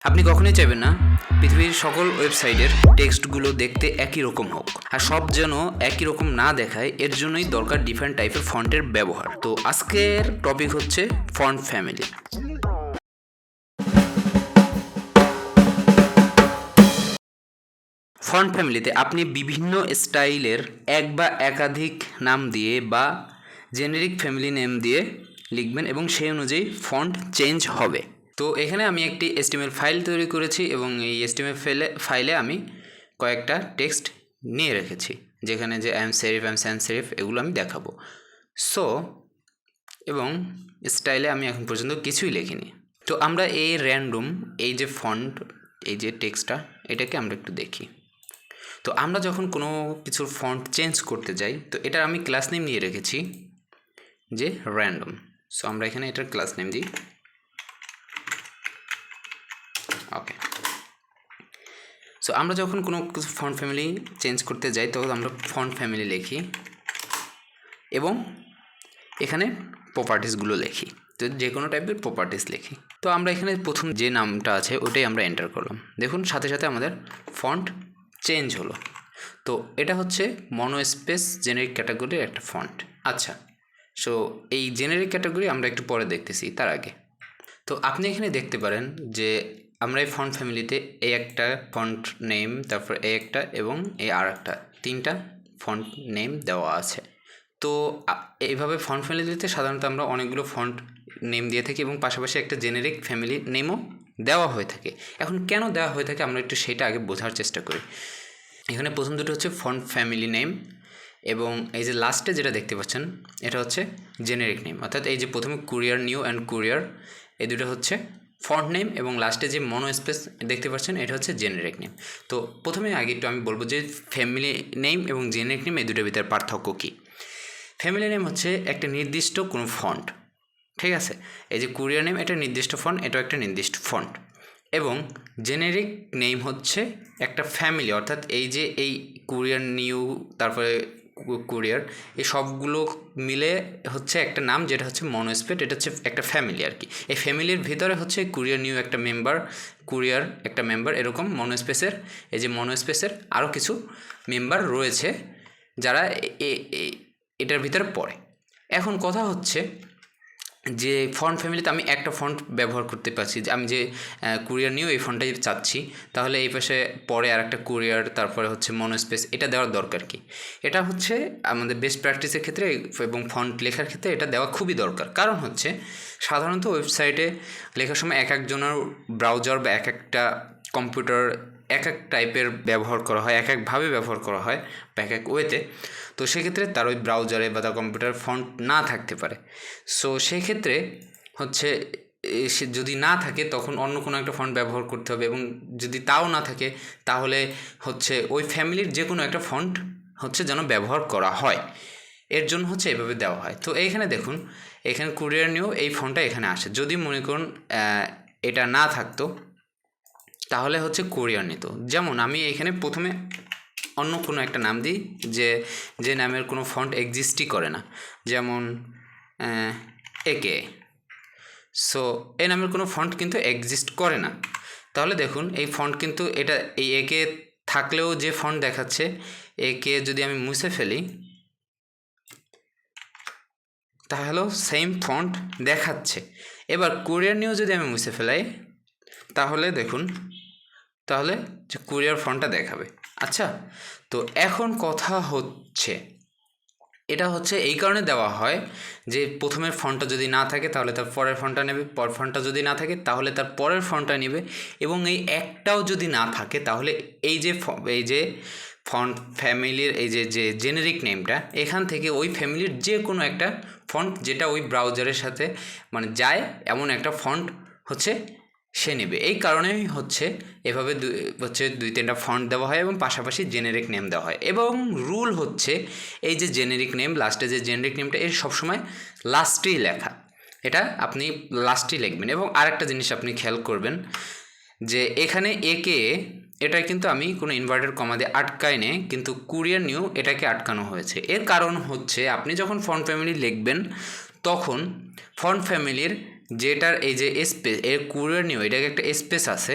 আপনি কখনোই চাইবেন না পৃথিবীর সকল ওয়েবসাইটের টেক্সটগুলো দেখতে একই রকম হোক, আর সব যেন একই রকম না দেখায়। এর জন্যই দরকার ডিফারেন্ট টাইপের ফন্টের ব্যবহার। তো আজকের টপিক হচ্ছে ফন্ট ফ্যামিলি। ফন্ট ফ্যামিলিতে আপনি বিভিন্ন স্টাইলের এক বা একাধিক নাম দিয়ে বা জেনেরিক ফ্যামিলি নেম দিয়ে লিখবেন এবং সেই অনুযায়ী ফন্ট চেঞ্জ হবে। তো এখানে আমি একটি HTML ফাইল তৈরি করেছি এবং এই HTML ফাইলে আমি কয়েকটা টেক্সট নিয়ে রেখেছি, যেখানে যে Sans-serif Sans-serif এগুলো আমি দেখাবো। সো এবং স্টাইলে আমি এখন পর্যন্ত কিছুই লিখিনি। তো আমরা এই র্যান্ডম এই যে ফন্ট এই যে টেক্সটটা এটাকে আমরা একটু দেখি। তো আমরা যখন কোনো কিছুর ফন্ট চেঞ্জ করতে যাই, তো এটার আমি ক্লাস নেম নিয়ে রেখেছি যে র্যান্ডম। সো আমরা এখানে এটার ক্লাস নেম দিই। ওকে, সো আমরা যখন কোনো কিছু ফন্ট ফ্যামিলি চেঞ্জ করতে যাই তখন আমরা ফন্ট ফ্যামিলি লিখি এবং এখানে প্রপার্টিসগুলো লিখি। তো যে কোনো টাইপের প্রপার্টিস লিখি। তো আমরা এখানে প্রথম যে নামটা আছে ওটাই আমরা এন্টার করলাম। দেখুন সাথে সাথে আমাদের ফন্ট চেঞ্জ হলো। তো এটা হচ্ছে মনোস্পেস জেনারিক ক্যাটাগরির একটা ফন্ট। আচ্ছা, সো এই জেনারিক ক্যাটাগরি আমরা একটু পরে দেখতেছি, তার আগে তো আপনি এখানে দেখতে পারেন যে আমরা এই ফন্ট ফ্যামিলিতে এই একটা ফন্ট নেম, তারপর এই একটা এবং এই আর একটা, তিনটা ফন্ট নেম দেওয়া আছে। তো এইভাবে ফন্ট ফ্যামিলিতে সাধারণত আমরা অনেকগুলো ফন্ট নেম দিয়ে থাকি এবং পাশাপাশি একটা জেনেরিক ফ্যামিলি নেমও দেওয়া হয়ে থাকে। এখন কেন দেওয়া হয়ে থাকে আমরা একটু সেটা আগে বোঝার চেষ্টা করি। এখানে প্রথম দুটো হচ্ছে ফন্ট ফ্যামিলি নেম এবং এই যে লাস্টে যেটা দেখতে পাচ্ছেন এটা হচ্ছে জেনেরিক নেম। অর্থাৎ এই যে প্রথমে কুরিয়ার নিউ অ্যান্ড কুরিয়ার, এই দুটো হচ্ছে ফন্ট নেম এবং লাস্টে যে মনোস্পেস দেখতে পাচ্ছেন এটা হচ্ছে জেনেরিক নেম। তো প্রথমে আগে একটু আমি বলবো যে ফ্যামিলি নেম এবং জেনেরিক নেম এই দুটোর ভিতরে পার্থক্য কী। ফ্যামিলি নেম হচ্ছে একটা নির্দিষ্ট কোনো ফন্ট, ঠিক আছে। এই যে কুরিয়ার নেম এটা নির্দিষ্ট ফন্ট, এটাও একটা নির্দিষ্ট ফন্ট। এবং জেনেরিক নেম হচ্ছে একটা ফ্যামিলি, অর্থাৎ এই যে এই কুরিয়ার নিউ তারপরে কুরিয়ার এই সবগুলো মিলে হচ্ছে একটা নাম, যেটা হচ্ছে মনোস্পেস। এটা হচ্ছে একটা ফ্যামিলি আর কি। এই ফ্যামিলির ভিতরে হচ্ছে কুরিয়ার নিউ একটা মেম্বার, কুরিয়ার একটা মেম্বার, এরকম মনোস্পেসের এই যে মনোস্পেসের আরও কিছু মেম্বার রয়েছে যারা এটার ভিতরে পড়ে। এখন কথা হচ্ছে যে ফন্ট ফ্যামিলিতে আমি একটা ফন্ট ব্যবহার করতে পারছি, যে আমি যে কুরিয়ার নিউ এই ফন্টটাই চাচ্ছি, তাহলে এই পাশে পরে আর একটা কুরিয়ার, তারপরে হচ্ছে মনোস্পেস, এটা দেওয়ার দরকার কি? এটা হচ্ছে আমাদের বেস্ট প্র্যাকটিসের ক্ষেত্রে এবং ফন্ট লেখার ক্ষেত্রে এটা দেওয়া খুবই দরকার। কারণ হচ্ছে সাধারণত ওয়েবসাইটে লেখার সময় এক একজনের ব্রাউজার বা এক একটা কম্পিউটার এক এক টাইপের ব্যবহার করা হয়, এক একভাবে ব্যবহার করা হয় বা এক এক ওয়েতে। তো সেক্ষেত্রে তার ওই ব্রাউজারে বা তার কম্পিউটার ফন্ট না থাকতে পারে। সো সেক্ষেত্রে হচ্ছে সে যদি না থাকে তখন অন্য কোনো একটা ফন্ট ব্যবহার করতে হবে, এবং যদি তাও না থাকে তাহলে হচ্ছে ওই ফ্যামিলির যে কোনো একটা ফন্ট হচ্ছে যেন ব্যবহার করা হয়। এর জন্য হচ্ছে এভাবে দেওয়া হয়। তো এইখানে দেখুন, এখানে কুরিয়ার নিউ এই ফন্টটা এখানে আসে। যদি মনে করুন এটা না থাকতো তাহলে হচ্ছে কুরিয়ার নিত। যেমন আমি এখানে প্রথমে অন্য কোনো একটা নাম দিই যে নামের কোনো ফন্ট এক্সিস্টই করে না, যেমন একে। সো এই নামের কোনো ফন্ট কিন্তু এক্সিস্ট করে না। তাহলে দেখুন এই ফন্ট কিন্তু এটা এই একে থাকলেও যে ফন্ট দেখাচ্ছে, একে যদি আমি মুছে ফেলি তাহলেও সেম ফন্ট দেখাচ্ছে। এবার কুরিয়ার নিউ যদি আমি মুছে ফেলাই তাহলে দেখুন, তাহলে যে কুরিয়ার ফন্টটা দেখাবে। আচ্ছা, তো এখন কথা হচ্ছে এটা হচ্ছে এই কারণে দেওয়া হয় যে প্রথমের ফন্টটা যদি না থাকে তাহলে তার পরের ফন্টটা নেবে, পর ফন্টটা যদি না থাকে তাহলে তার পরের ফন্টটা নেবে, এবং এই একটাও যদি না থাকে তাহলে এই যে ফন্ট ফ্যামিলির এই যে জেনেরিক নেমটা, এখান থেকে ওই ফ্যামিলির যে কোনো একটা ফন্ট যেটা ওই ব্রাউজারের সাথে মানে যায় এমন একটা ফন্ট হচ্ছে সে নেবে। এই কারণেই হচ্ছে এভাবে দুই তিনটা ফন্ট দেওয়া হয় এবং পাশাপাশি জেনেরিক নেম দেওয়া হয়। এবং রুল হচ্ছে এই যে জেনেরিক নেম, লাস্টে যে জেনেরিক নেমটা এর সবসময় লাস্টেই লেখা, এটা আপনি লাস্টেই লিখবেন। এবং আরেকটা জিনিস আপনি খেয়াল করবেন যে এখানে একে এটা কিন্তু আমি কোনো ইনভার্টেড কমা দিয়ে আটকাই নে, কিন্তু কুরিয়ার নিউ এটাকে আটকানো হয়েছে। এর কারণ হচ্ছে আপনি যখন ফন্ট ফ্যামিলি লিখবেন তখন ফন্ট ফ্যামিলির যেটার এই যে স্পেস এর কুড়ে নিও এটাকে একটা স্পেস আছে,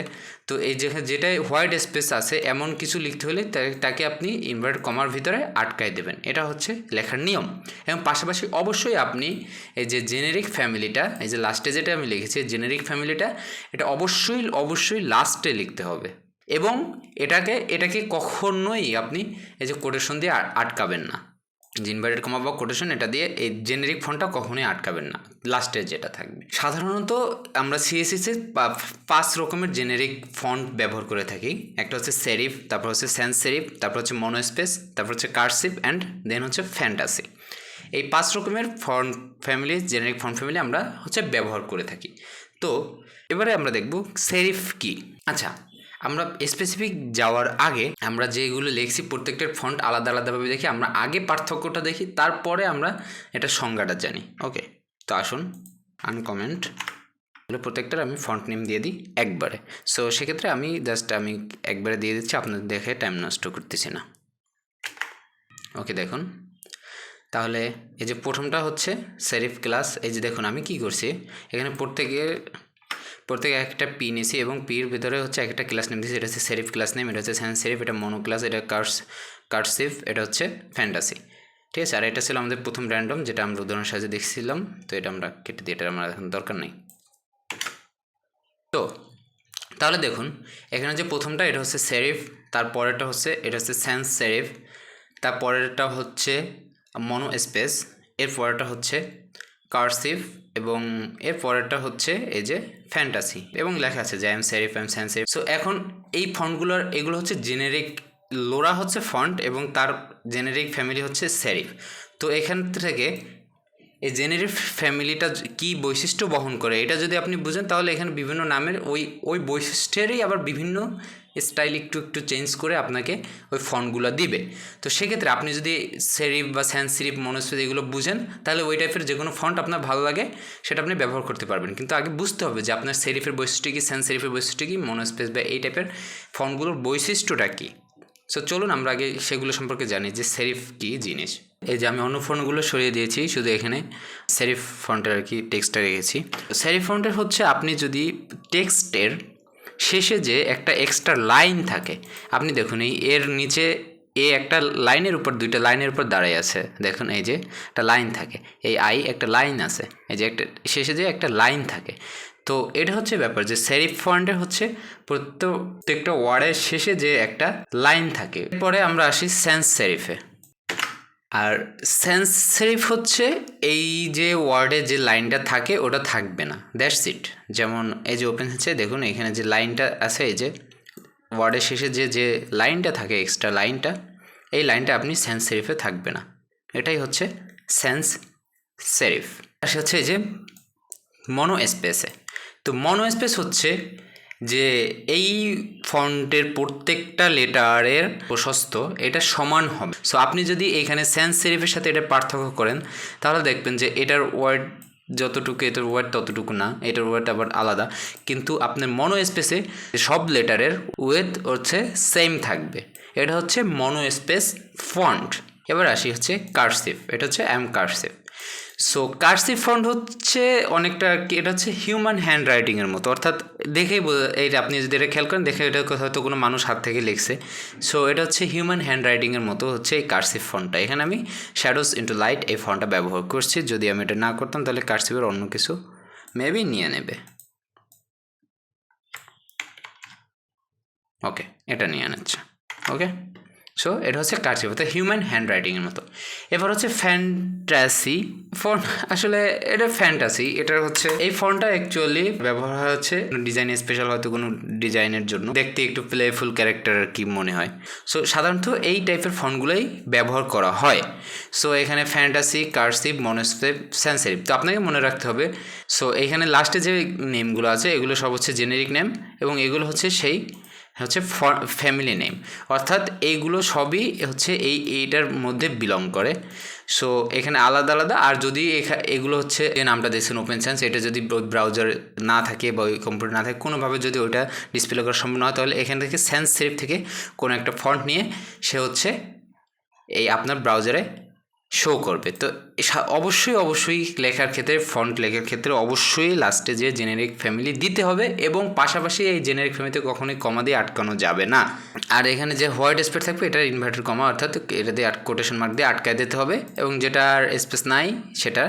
তো এই যেটাই হোয়াইট স্পেস আছে এমন কিছু লিখতে হলে তাকে আপনি ইনভার্টেড কমার ভিতরে আটকায় দেবেন। এটা হচ্ছে লেখার নিয়ম। এবং পাশাপাশি অবশ্যই আপনি এই যে জেনেরিক ফ্যামিলিটা, এই যে লাস্টে যেটা আমি লিখেছি জেনেরিক ফ্যামিলিটা, এটা অবশ্যই লাস্টে লিখতে হবে। এবং এটাকে কখনোই আপনি এই যে কোটেশন দিয়ে আটকাবেন না, ইনভার্টেড কমা বা কোটেশন এটা দিয়ে এই জেনেরিক ফন্টটা কখনোই আটকাবেন না, লাস্টে যেটা থাকবে। সাধারণত আমরা সিএসএস এর 5 রকমের জেনেরিক ফন্ট ব্যবহার করে থাকি। একটা হচ্ছে সেরিফ, তারপর হচ্ছে স্যান্স-সেরিফ, তারপর হচ্ছে মনোস্পেস, তারপর হচ্ছে কার্সিভ অ্যান্ড দেন হচ্ছে ফ্যান্টাসি। এই 5 রকমের font family, generic font family আমরা হচ্ছে ব্যবহার করে থাকি। তো এবারে আমরা দেখব সেরিফ কি। আচ্ছা, আমরা স্পেসিফিক যাওয়ার আগে আমরা যেগুলো লিখছি প্রত্যেকটার ফন্ট আলাদা আলাদাভাবে দেখি, আমরা আগে পার্থক্যটা দেখি, তারপরে আমরা এটা সংজ্ঞাটা জানি। ওকে, তো আসুন আনকমেন্ট প্রত্যেকটার আমি ফন্ট নেম দিয়ে দিই একবারে। সো সেক্ষেত্রে আমি একবারে দিয়ে দিচ্ছি, আপনাদের দেখে টাইম নষ্ট করতেছি না। ওকে, দেখুন তাহলে এই যে প্রথমটা হচ্ছে সেরিফ ক্লাস। এই যে দেখুন আমি কি করছি, এখানে প্রত্যেকে একটা পি নিয়েছি এবং পির ভিতরে হচ্ছে একটা ক্লাস নেম দিয়েছি। এটা হচ্ছে সেরিফ ক্লাস নেম, এটা হচ্ছে sans-serif, এটা মনো ক্লাস, এটা কার্সিভ, এটা হচ্ছে ফ্যান্টাসি। ঠিক আছে, আর এটা ছিল আমাদের প্রথম র্যান্ডম, যেটা আমরা উদাহরণের সাহায্যে দেখছিলাম। তো এটা আমরা কেটে দিই, এটা আমার এখন দরকার নেই। তো তাহলে দেখুন এখানে যে প্রথমটা এটা হচ্ছে সেরিফ, তারপরেরটা হচ্ছে এটা হচ্ছে sans-serif, তারপরেরটা হচ্ছে মনোস্পেস, এর পরেরটা হচ্ছে কার্সিভ, এবং এর পরেরটা হচ্ছে এই যে ফ্যান্টাসি, এবং লেখা আছে যে sans-serif। সো এখন এই ফন্টগুলোর এগুলো হচ্ছে জেনেরিক, লোরা হচ্ছে ফন্ট এবং তার জেনেরিক ফ্যামিলি হচ্ছে সেরিফ। তো এখান থেকে এই জেনেরিক ফ্যামিলিটা কী বৈশিষ্ট্য বহন করে এটা যদি আপনি বুঝেন, তাহলে এখানে বিভিন্ন নামের ওই বৈশিষ্ট্যেরই আবার বিভিন্ন স্টাইল একটু চেঞ্জ করে আপনাকে ওই ফন্টগুলো দিবে। তো সেক্ষেত্রে আপনি যদি সেরিফ বা sans-serif, মনোস্পেস এগুলো বুঝেন, তাহলে ওই টাইপের যে কোনো ফন্ট আপনার ভালো লাগে সেটা আপনি ব্যবহার করতে পারবেন। কিন্তু আগে বুঝতে হবে যে আপনার সেরিফের বৈশিষ্ট্য কী, sans-serifের বৈশিষ্ট্য কী, মনোস্পেস বা এই টাইপের ফন্টগুলোর বৈশিষ্ট্যটা কী। সো চলুন আমরা আগে সেগুলো সম্পর্কে জানি যে সেরিফ কী জিনিস। এই যে আমি অন্য ফন্টগুলো সরিয়ে দিয়েছি, শুধু এখানে সেরিফ ফন্টের আর কি টেক্সটটা রেখেছি। সেরিফ ফন্টের হচ্ছে আপনি যদি টেক্সটের শেষে যে একটা এক্সট্রা লাইন থাকে, আপনি দেখুন এর নিচে একটা লাইনের উপর দুইটা লাইনের উপর দাঁড়ায় আছে, দেখুন এই যে একটা লাইন থাকে, এই একটা লাইন আছে, এই যে একটা শেষে যে একটা লাইন থাকে। তো এটা হচ্ছে ব্যাপার যে সেরিফ ফন্টে হচ্ছে প্রত্যেকটা ওয়ার্ডের শেষে যে একটা লাইন থাকে। এরপরে আমরা আসি sans-serif-এ। আর sans-serif হচ্ছে এই যে ওয়ার্ডে যে লাইনটা থাকে ওটা থাকবে না, দ্যাটস ইট। যেমন এই যে ওপেন হচ্ছে, দেখুন এখানে যে লাইনটা আছে, এই যে ওয়ার্ডের শেষে যে লাইনটা থাকে, এক্সট্রা লাইনটা, এই লাইনটা আপনি sans-serif-এ থাকবে না। এটাই হচ্ছে sans-serif। আসে হচ্ছে এই যে মনোস্পেসে। তো মনোস্পেস হচ্ছে যে এই ফন্টের প্রত্যেকটা লেটারের প্রশস্ত এটা সমান হবে। সো আপনি যদি এখানে sans-serif-এর সাথে এটা পার্থক্য করেন, তাহলে দেখবেন যে এটার ওয়ার্ড যতটুকু এটার ওয়ার্ড ততটুকু না, এটার ওয়ার্ড আবার আলাদা। কিন্তু আপনার মনোস্পেসে সব লেটারের ওয়েট হচ্ছে সেম থাকবে। এটা হচ্ছে মনোস্পেস ফন্ট। এবার আসি হচ্ছে কার্সিভ, এটা হচ্ছে কার্সিভ। সো কার্সিভ ফন্ট হচ্ছে অনেকটা এটা হচ্ছে হিউম্যান হ্যান্ড রাইটিংয়ের মতো, অর্থাৎ দেখেই এইটা আপনি যদি এটা খেয়াল করেন, দেখে এটা হয়তো কোনো মানুষ হাত থেকে লিখছে। সো এটা হচ্ছে হিউম্যান হ্যান্ড রাইটিংয়ের মতো হচ্ছে এই কার্সিভ ফন্টটা। এখানে আমি শ্যাডোজ ইন্টু লাইট এই ফন্টটা ব্যবহার করছি। যদি আমি এটা না করতাম তাহলে কার্সিভের অন্য কিছু মেবি নিয়ে নেবে। ওকে, এটা নিয়ে নিচ্ছে। ওকে, সো এটা হচ্ছে কার্সিভ, অর্থাৎ হিউম্যান হ্যান্ড রাইটিংয়ের মতো। এবার হচ্ছে ফ্যান্টাসি ফন্ট। আসলে এটা ফ্যান্টাসি, এটা হচ্ছে এই ফন্টটা অ্যাকচুয়ালি ব্যবহার হয় হচ্ছে ডিজাইন, স্পেশাল হয়তো কোনো ডিজাইনের জন্য, দেখতে একটু প্লেফুল ক্যারেক্টার কি মনে হয়। সো সাধারণত এই টাইপের ফন্টগুলোই ব্যবহার করা হয়। সো এখানে ফ্যান্টাসি, কার্সিভ, মনোস্পেস, sans-serif। তো আপনাকে মনে রাখতে হবে, সো এইখানে লাস্টে যে নেমগুলো আছে এগুলো সব হচ্ছে জেনেরিক নেম, এবং এগুলো হচ্ছে সেই হচ্ছে ফ্যামিলি নেম, অর্থাৎ এইগুলো সবই হচ্ছে এইটার মধ্যে বিলং করে। সো এখানে আলাদা আলাদা। আর যদি এগুলো হচ্ছে এই নামটা দেখছেন ওপেন সায়েন্স, এটা যদি ব্রাউজার না থাকে বা ওই কম্পিউটার না থাকে, কোনোভাবে যদি ওইটা ডিসপ্লে করা সম্ভব না হয়, তাহলে এখান থেকে sans-serif থেকে কোনো একটা ফন্ট নিয়ে সে হচ্ছে এই আপনার ব্রাউজারে শো করবে। তো অবশ্যই লেখার ক্ষেত্রে ফন্ট লেখার ক্ষেত্রে অবশ্যই লাস্টে যে জেনেরিক ফ্যামিলি দিতে হবে, এবং পাশাপাশি এই জেনেরিক ফ্যামিলিতে কখনোই কমা দিয়ে আটকানো যাবে না। আর এখানে যে হোয়াইট স্পেস থাকবে এটা ইনভার্টেড কমা, অর্থাৎ এটা দিয়ে কোটেশন মার্ক দিয়ে আটকায় দিতে হবে, এবং যেটার স্পেস নাই সেটা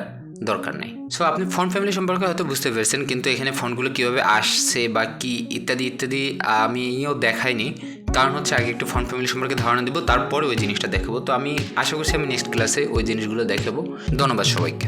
দরকার নেই। সো আপনি ফন্ট ফ্যামিলি সম্পর্কে হয়তো বুঝতে পেরেছেন, কিন্তু এখানে ফন্টগুলো কীভাবে আসছে বা কী ইত্যাদি আমিও দেখাইনি, কারণ হচ্ছে আগে একটু ফন্ট ফ্যামিলি সম্পর্কে ধারণা দেবো, তারপরে ওই জিনিসটা দেখাবো। তো আমি আশা করছি আমি নেক্সট ক্লাসে ওই জিনিসগুলো দেখাবো। ধন্যবাদ সবাইকে।